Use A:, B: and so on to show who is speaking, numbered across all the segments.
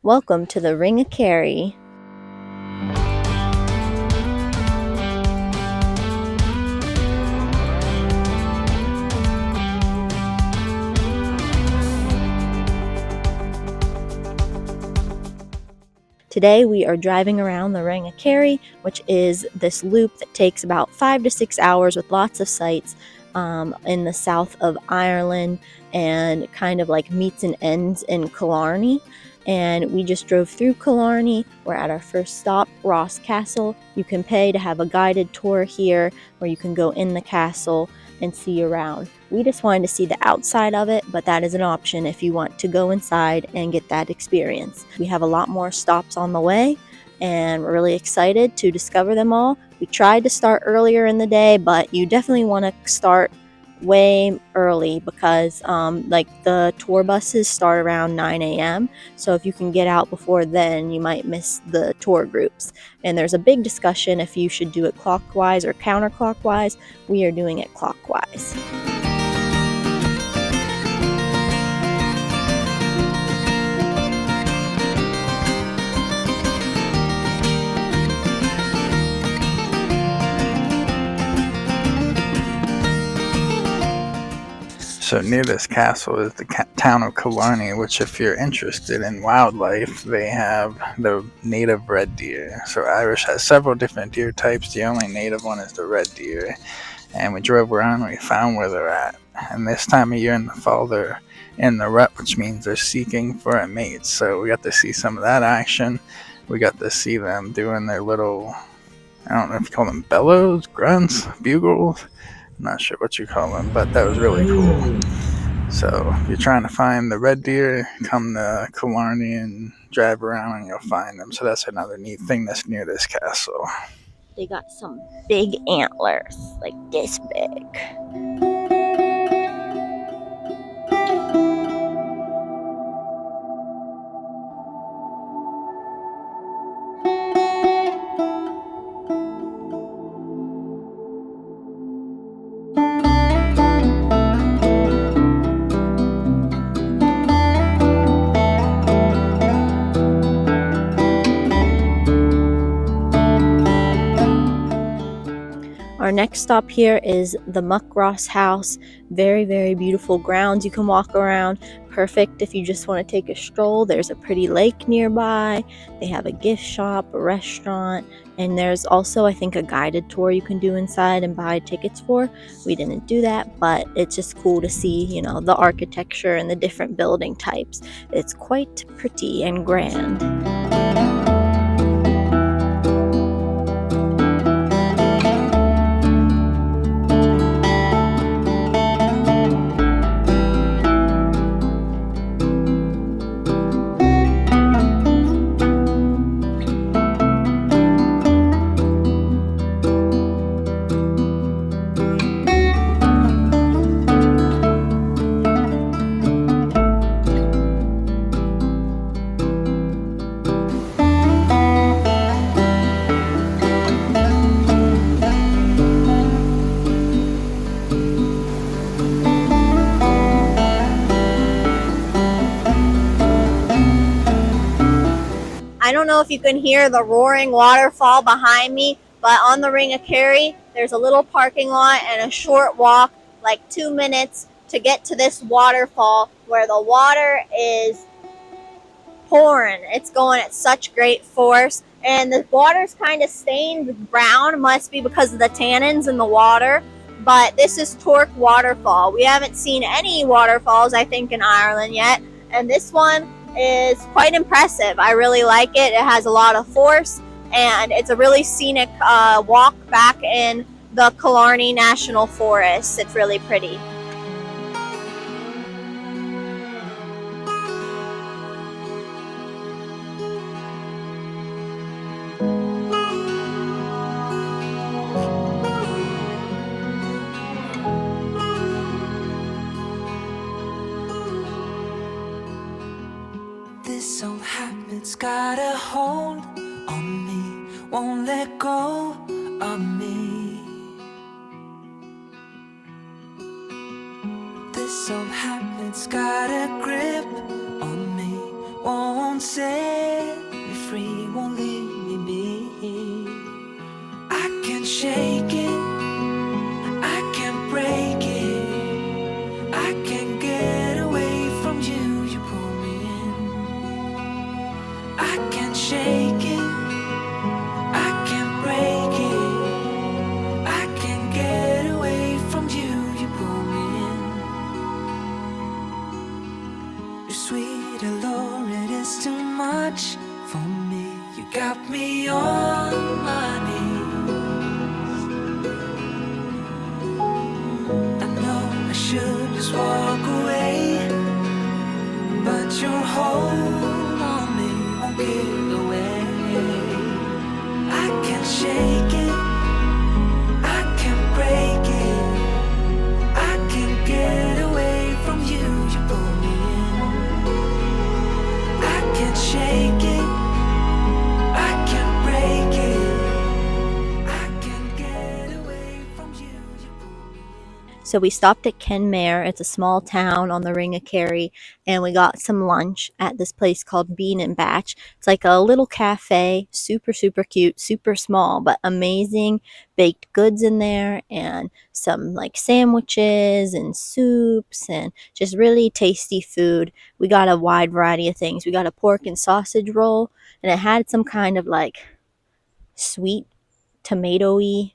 A: Welcome to the Ring of Kerry. Today we are driving around the Ring of Kerry, which is this loop that takes about 5 to 6 hours with lots of sights in the south of Ireland, and kind of like meets and ends in Killarney. And we just drove through Killarney. We're at our first stop, Ross Castle. You can pay to have a guided tour here where you can go in the castle and see around. We just wanted to see the outside of it, but that is an option if you want to go inside and get that experience. We have a lot more stops on the way, and we're really excited to discover them all. We tried to start earlier in the day, but you definitely want to start way early because like the tour buses start around 9 a.m. So if you can get out before then, you might miss the tour groups. And there's a big discussion if you should do it clockwise or counterclockwise. We are doing it clockwise.
B: So near this castle is the town of Killarney, which if you're interested in wildlife, they have the native red deer. So Irish has several different deer types. The only native one is the red deer. And we drove around and we found where they're at. And this time of year in the fall, they're in the rut, which means they're seeking for a mate. So we got to see some of that action. We got to see them doing their little, I don't know if you call them bellows, grunts, bugles. I'm not sure what you call them, but that was really cool. So if you're trying to find the red deer, come to Killarney and drive around and you'll find them. So that's another neat thing that's near this castle.
A: They got some big antlers, like this big. Our next stop here is the Muckross House. Very, very beautiful grounds you can walk around. Perfect if you just want to take a stroll. There's a pretty lake nearby. They have a gift shop, a restaurant, and there's also, I think, a guided tour you can do inside and buy tickets for. We didn't do that, but it's just cool to see, the architecture and the different building types. It's quite pretty and grand. I don't know if you can hear the roaring waterfall behind me, but on the Ring of Kerry, there's a little parking lot and a short walk, like 2 minutes, to get to this waterfall where the water is pouring. It's going at such great force, and the water's kind of stained brown, must be because of the tannins in the water. But this is Torc Waterfall. We haven't seen any waterfalls, I think, in Ireland yet, and this one is quite impressive. I really like it. It has a lot of force, and it's a really scenic walk back in the Killarney National Forest. It's really pretty.
C: This old habit's got a hold on me, won't let go of me. This old habit's got a grip on me, won't say I can't shake it, I can't break it, I can't get away from you, you pull me in. Your sweet allure, it is too much for me. You got me on my knees. I know I should just walk away, but your hold on me won't give away. I can't shake it, I can't break it, I can't get away from you, you pull me in. I can't shake it, I can't break it, I can't get away from you, you pull me in.
A: So we stopped at Kenmare. It's a small town on the Ring of Kerry, and we got some lunch at this place called Bean and Batch. It's like a little cafe, super, super cute, super small, but amazing baked goods in there, and some like sandwiches and soups, and just really tasty food. We got a wide variety of things. We got a pork and sausage roll, and it had some kind of like sweet tomatoey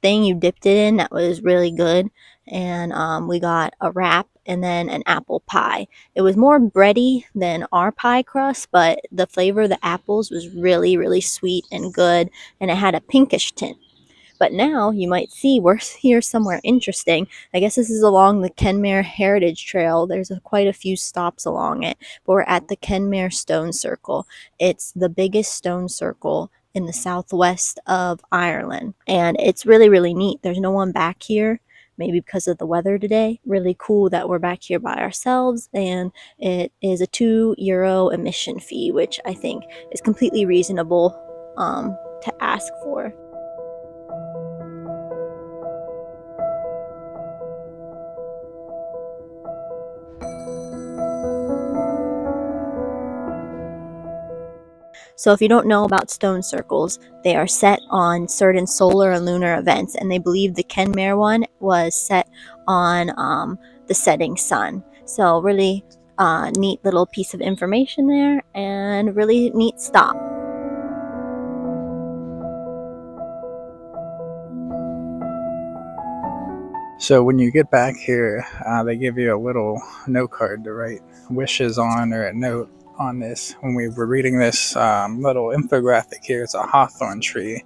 A: thing you dipped it in that was really good. And we got a wrap and then an apple pie. It was more bready than our pie crust, but the flavor of the apples was really, really sweet and good, and it had a pinkish tint. But now you might see we're here somewhere interesting. I guess this is along the Kenmare Heritage Trail. There's quite a few stops along it, but we're at the Kenmare Stone Circle. It's the biggest stone circle in the southwest of Ireland, and it's really, really neat. There's no one back here, maybe because of the weather today. Really cool that we're back here by ourselves, and it is a €2 admission fee, which I think is completely reasonable to ask for. So if you don't know about stone circles, they are set on certain solar and lunar events, and they believe the Kenmare one was set on the setting sun. So really neat little piece of information there, and really neat stop.
B: So when you get back here, they give you a little note card to write wishes on, or a note on this. When we were reading this little infographic here, it's a hawthorn tree.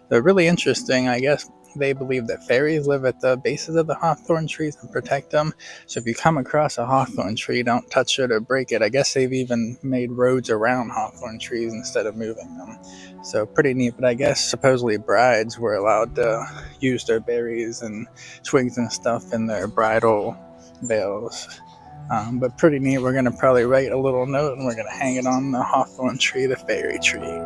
B: They're really interesting. I guess they believe that fairies live at the bases of the hawthorn trees and protect them. So if you come across a hawthorn tree, don't touch it or break it. I guess they've even made roads around hawthorn trees instead of moving them. So pretty neat. But I guess supposedly brides were allowed to use their berries and twigs and stuff in their bridal veils. But pretty neat. We're going to probably write a little note, and we're going to hang it on the hawthorn tree, the fairy tree.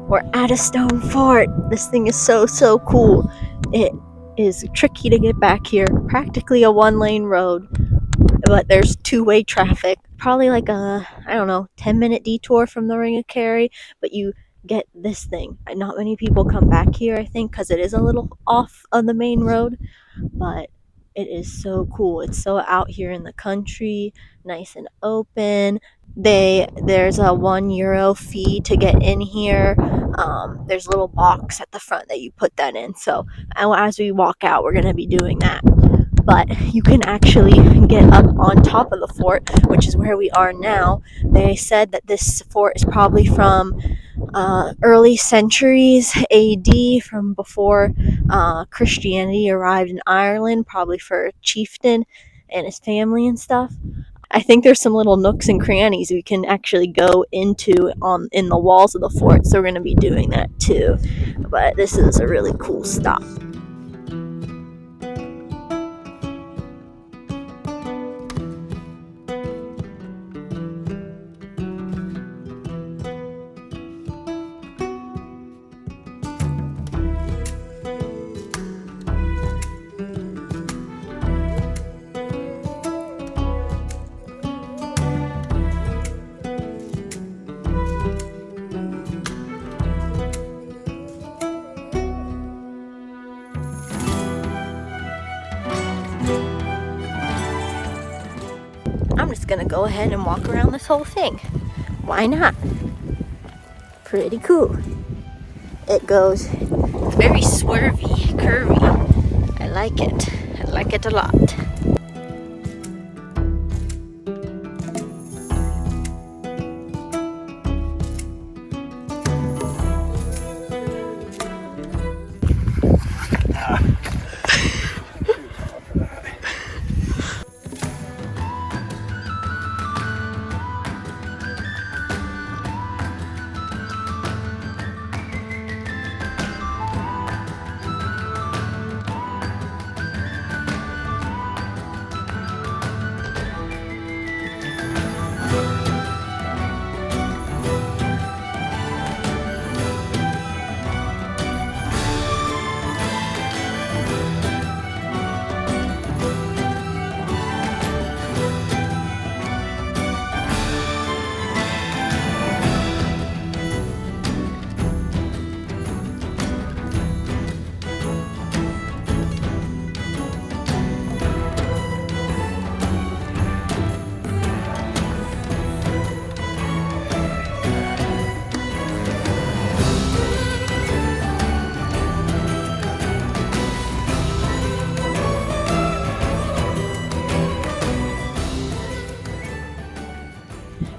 A: We're at a stone fort. This thing is so, so cool. It is tricky to get back here. Practically a one-lane road, but there's two-way traffic. Probably like a, 10-minute detour from the Ring of Kerry, but you get this thing. Not many people come back here, I think, because it is a little off of the main road, but it is so cool. It's so out here in the country, nice and open. There's a €1 fee to get in here. There's a little box at the front that you put that in. So as we walk out, we're going to be doing that. But you can actually get up on top of the fort, which is where we are now. They said that this fort is probably from early centuries AD, from before Christianity arrived in Ireland, probably for a chieftain and his family and stuff. I think there's some little nooks and crannies we can actually go into in the walls of the fort, so we're going to be doing that too. But this is a really cool stop. I'm just gonna go ahead and walk around this whole thing. Why not? Pretty cool. It goes very swervy, curvy. I like it. I like it a lot.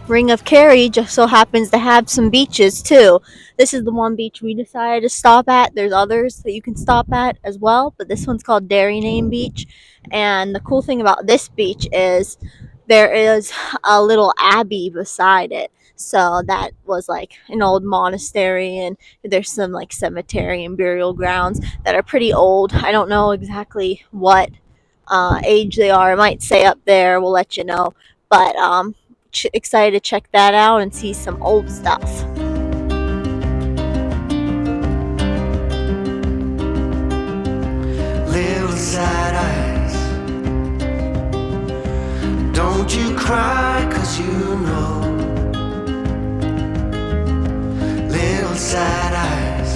A: Ring of Kerry just so happens to have some beaches too. This is the one beach we decided to stop at. There's others that you can stop at as well, but this one's called Derrynane Beach. And the cool thing about this beach is there is a little abbey beside it. So that was like an old monastery, and there's some like cemetery and burial grounds that are pretty old. I don't know exactly what age they are. It might say up there. We'll let you know. But excited to check that out and see some old stuff.
C: Little sad eyes, don't you cry, 'cause you know. Little sad eyes,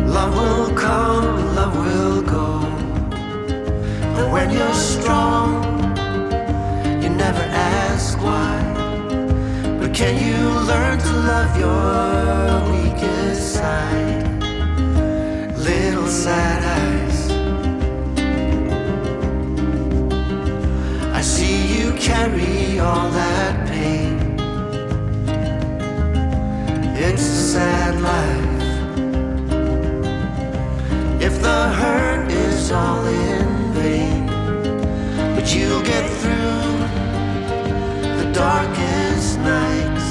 C: love will come, love will go. And when you're strong, never ask why, but can you learn to love your weakest side? Little sad eyes, I see you carry all that pain. It's a sad life, if the hurt is all in vain, but you'll get through darkest nights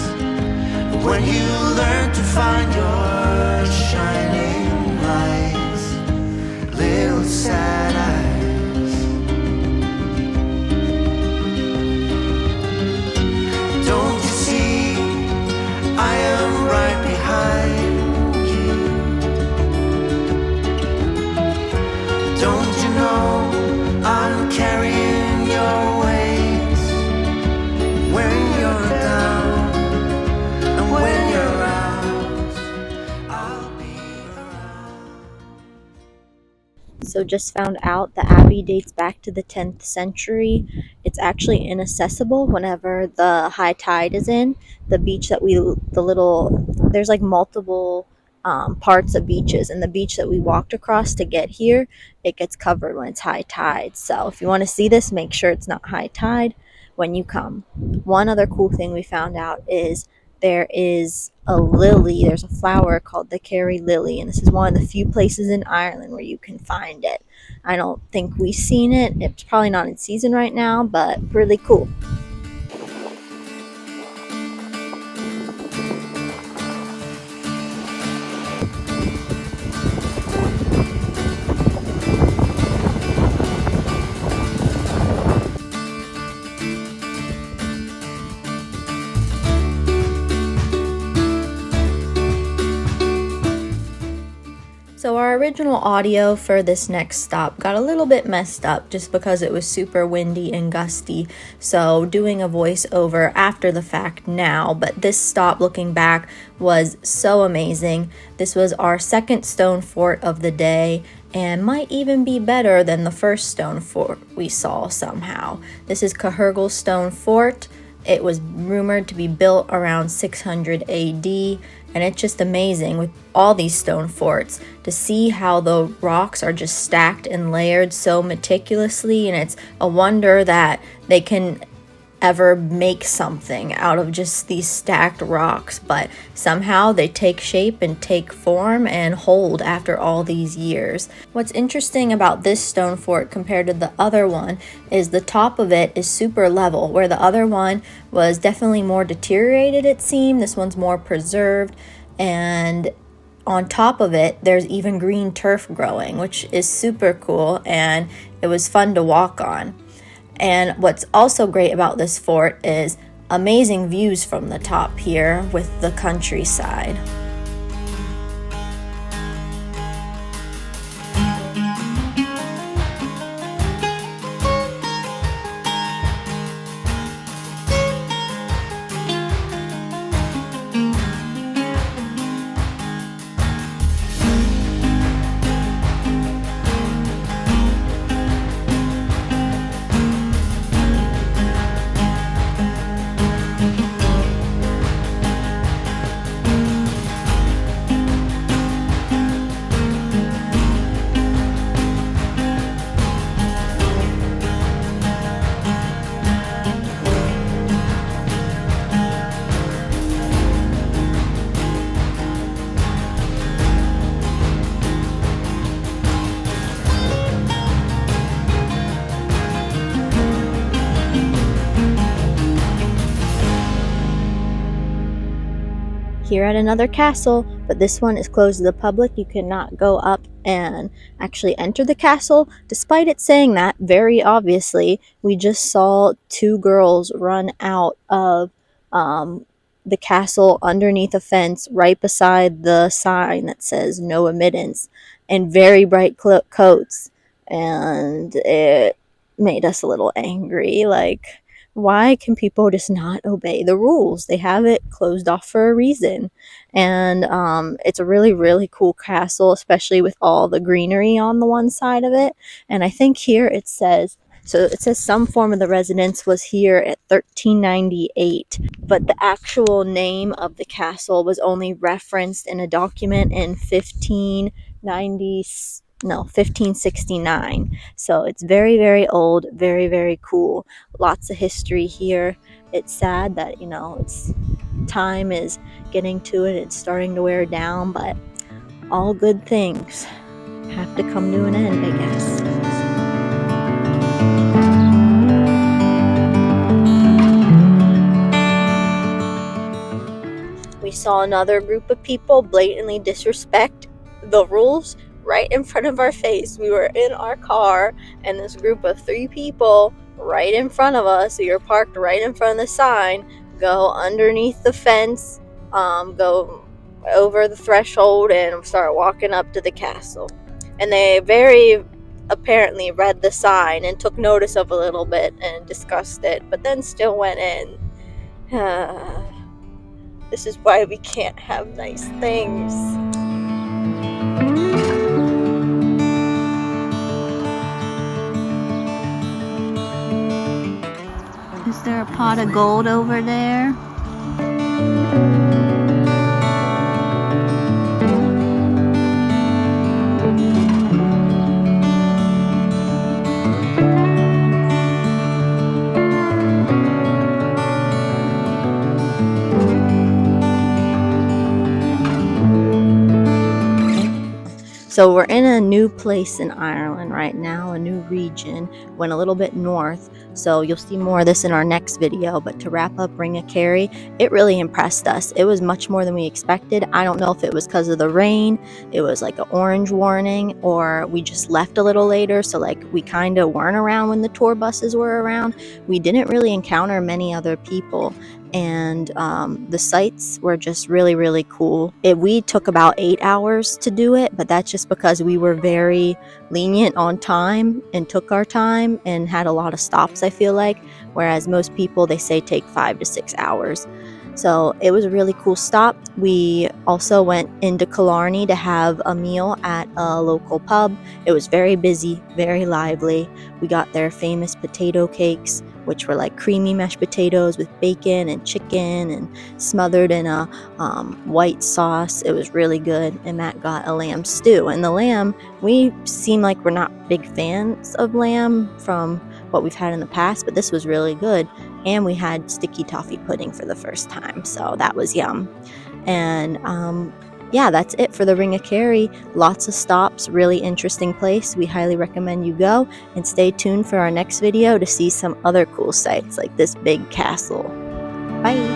C: when you learn to find your shining lights. Little sad eyes, don't you see I am right behind you? Don't you know I'm carrying your weight?
A: So just found out the Abbey dates back to the 10th century. It's actually inaccessible whenever the high tide is in. The beach that there's like multiple parts of beaches, and the beach that we walked across to get here, it gets covered when it's high tide. So if you want to see this, make sure it's not high tide when you come. One other cool thing we found out is there is a lily. There's a flower called the Kerry lily, and this is one of the few places in Ireland where you can find it. I don't think we've seen it. It's probably not in season right now, but really cool. So our original audio for this next stop got a little bit messed up just because it was super windy and gusty. So doing a voiceover after the fact now, but this stop looking back was so amazing. This was our second stone fort of the day and might even be better than the first stone fort we saw somehow. This is Cahergal Stone Fort. It was rumored to be built around 600 AD, and it's just amazing with all these stone forts to see how the rocks are just stacked and layered so meticulously, and it's a wonder that they can ever make something out of just these stacked rocks, but somehow they take shape and take form and hold after all these years. What's interesting about this stone fort compared to the other one is the top of it is super level, where the other one was definitely more deteriorated, it seemed. This one's more preserved, and on top of it there's even green turf growing, which is super cool, and it was fun to walk on. And what's also great about this fort is amazing views from the top here with the countryside. Here at another castle, but this one is closed to the public. You cannot go up and actually enter the castle. Despite it saying that, very obviously, we just saw two girls run out of the castle underneath a fence right beside the sign that says no admittance, and very bright coats, and it made us a little angry. Like, why can people just not obey the rules? They have it closed off for a reason. And it's a really, really cool castle, especially with all the greenery on the one side of it. And I think here it says some form of the residence was here at 1398, but the actual name of the castle was only referenced in a document in 1569. So it's very, very old, very, very cool. Lots of history here. It's sad that, it's time is getting to it. It's starting to wear down, but all good things have to come to an end, I guess. We saw another group of people blatantly disrespect the rules right in front of our face. We were in our car, and this group of 3 people right in front of us, we were parked right in front of the sign, go underneath the fence, go over the threshold, and start walking up to the castle. And they very apparently read the sign and took notice of a little bit and discussed it, but then still went in. This is why we can't have nice things. Is there a pot of gold over there? So we're in a new place in Ireland right now, a new region, went a little bit north, so you'll see more of this in our next video. But to wrap up Ring of Kerry, it really impressed us. It was much more than we expected. I don't know if it was because of the rain, it was like an orange warning, or we just left a little later, so like we kind of weren't around when the tour buses were around. We didn't really encounter many other people, and the sights were just really, really cool. We took about 8 hours to do it, but that's just because we were very lenient on time and took our time and had a lot of stops, I feel like, whereas most people, they say take 5 to 6 hours. So it was a really cool stop. We also went into Killarney to have a meal at a local pub. It was very busy, very lively. We got their famous potato cakes, which were like creamy mashed potatoes with bacon and chicken and smothered in a white sauce. It was really good. And Matt got a lamb stew. And the lamb, we seem like we're not big fans of lamb from what we've had in the past, but this was really good. And we had sticky toffee pudding for the first time, so that was yum. And yeah, that's it for the Ring of Kerry. Lots of stops, really interesting place. We highly recommend you go, and stay tuned for our next video to see some other cool sights like this big castle. Bye.